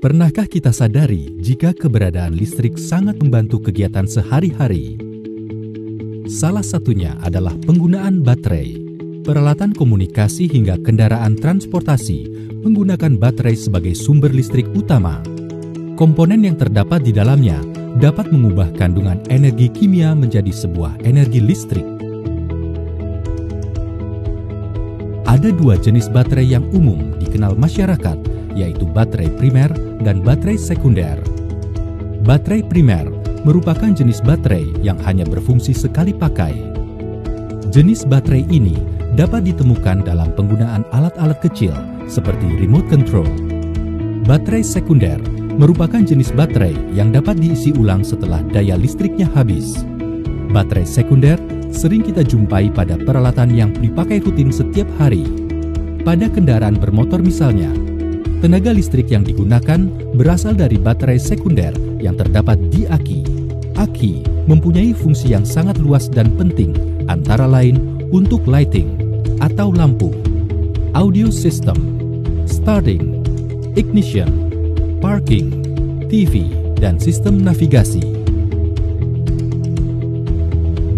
Pernahkah kita sadari jika keberadaan listrik sangat membantu kegiatan sehari-hari? Salah satunya adalah penggunaan baterai. Peralatan komunikasi hingga kendaraan transportasi menggunakan baterai sebagai sumber listrik utama. Komponen yang terdapat di dalamnya dapat mengubah kandungan energi kimia menjadi sebuah energi listrik. Ada dua jenis baterai yang umum dikenal masyarakat, yaitu baterai primer dan baterai sekunder. Baterai primer merupakan jenis baterai yang hanya berfungsi sekali pakai. Jenis baterai ini dapat ditemukan dalam penggunaan alat-alat kecil seperti remote control. Baterai sekunder merupakan jenis baterai yang dapat diisi ulang setelah daya listriknya habis. Baterai sekunder sering kita jumpai pada peralatan yang dipakai rutin setiap hari. Pada kendaraan bermotor misalnya, tenaga listrik yang digunakan berasal dari baterai sekunder yang terdapat di aki. Aki mempunyai fungsi yang sangat luas dan penting, antara lain untuk lighting atau lampu, audio system, starting, ignition, parking, TV, dan sistem navigasi.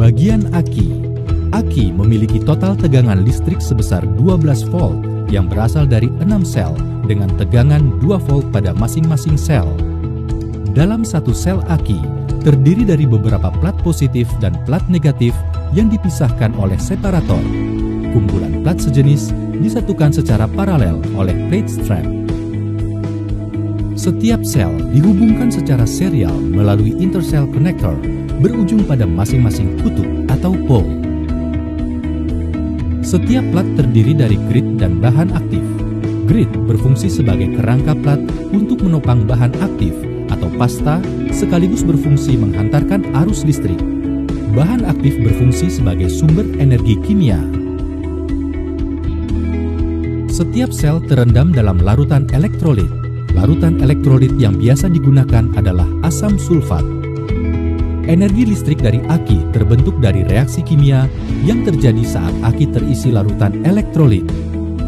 Bagian aki. Aki memiliki total tegangan listrik sebesar 12 volt yang berasal dari 6 sel dengan tegangan 2 volt pada masing-masing sel. Dalam satu sel aki terdiri dari beberapa plat positif dan plat negatif yang dipisahkan oleh separator. Kumpulan plat sejenis disatukan secara paralel oleh plate strap. Setiap sel dihubungkan secara serial melalui intercell connector berujung pada masing-masing kutub atau pole. Setiap plat terdiri dari grid dan bahan aktif. Grid berfungsi sebagai kerangka plat untuk menopang bahan aktif atau pasta, sekaligus berfungsi menghantarkan arus listrik. Bahan aktif berfungsi sebagai sumber energi kimia. Setiap sel terendam dalam larutan elektrolit. Larutan elektrolit yang biasa digunakan adalah asam sulfat. Energi listrik dari aki terbentuk dari reaksi kimia yang terjadi saat aki terisi larutan elektrolit.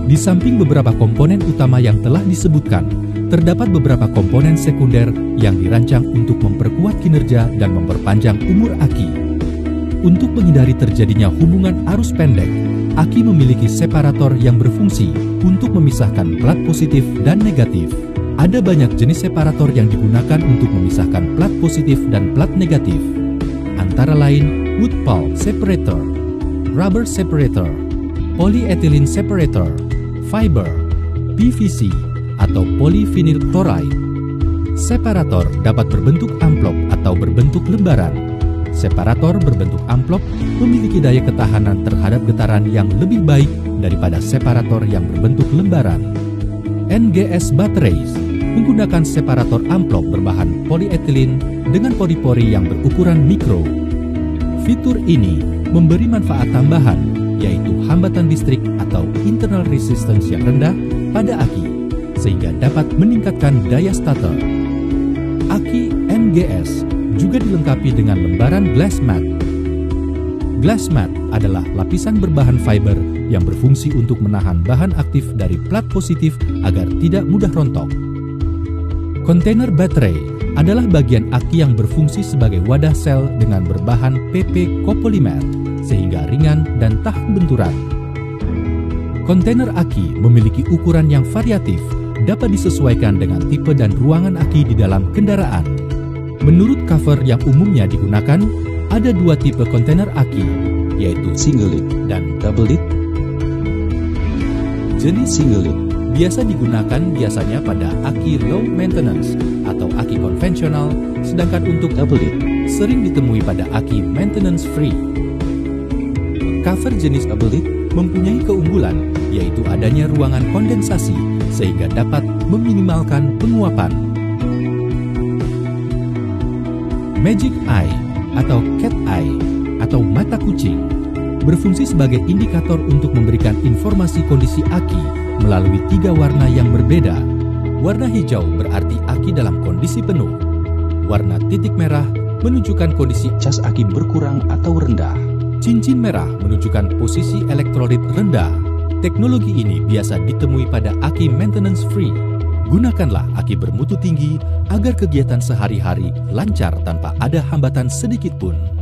Di samping beberapa komponen utama yang telah disebutkan, terdapat beberapa komponen sekunder yang dirancang untuk memperkuat kinerja dan memperpanjang umur aki. Untuk menghindari terjadinya hubungan arus pendek, aki memiliki separator yang berfungsi untuk memisahkan plat positif dan negatif. Ada banyak jenis separator yang digunakan untuk memisahkan plat positif dan plat negatif, antara lain wood pulp separator, rubber separator, polyethylene separator, fiber, PVC, atau polyvinyl chloride. Separator dapat berbentuk amplop atau berbentuk lembaran. Separator berbentuk amplop memiliki daya ketahanan terhadap getaran yang lebih baik daripada separator yang berbentuk lembaran. NGS Batteries menggunakan separator amplop berbahan polyethylene dengan pori-pori yang berukuran mikro. Fitur ini memberi manfaat tambahan, yaitu hambatan listrik atau internal resistance yang rendah pada aki, sehingga dapat meningkatkan daya starter. Aki NGS juga dilengkapi dengan lembaran glass mat. Glass mat adalah lapisan berbahan fiber yang berfungsi untuk menahan bahan aktif dari plat positif agar tidak mudah rontok. Kontainer baterai adalah bagian aki yang berfungsi sebagai wadah sel dengan berbahan PP kopolimer, sehingga ringan dan tahan benturan. Kontainer aki memiliki ukuran yang variatif, dapat disesuaikan dengan tipe dan ruangan aki di dalam kendaraan. Menurut cover yang umumnya digunakan, ada dua tipe kontainer aki, yaitu single lid dan double lid. Jenis single lid biasa digunakan pada aki low maintenance atau aki konvensional, sedangkan untuk double lid sering ditemui pada aki maintenance free. Cover jenis double lid mempunyai keunggulan, yaitu adanya ruangan kondensasi sehingga dapat meminimalkan penguapan. Magic Eye atau Cat Eye atau mata kucing berfungsi sebagai indikator untuk memberikan informasi kondisi aki melalui 3 warna yang berbeda. Warna hijau berarti aki dalam kondisi penuh. Warna titik merah menunjukkan kondisi cas aki berkurang atau rendah. Cincin merah menunjukkan posisi elektrolit rendah. Teknologi ini biasa ditemui pada aki maintenance free. Gunakanlah aki bermutu tinggi agar kegiatan sehari-hari lancar tanpa ada hambatan sedikit pun.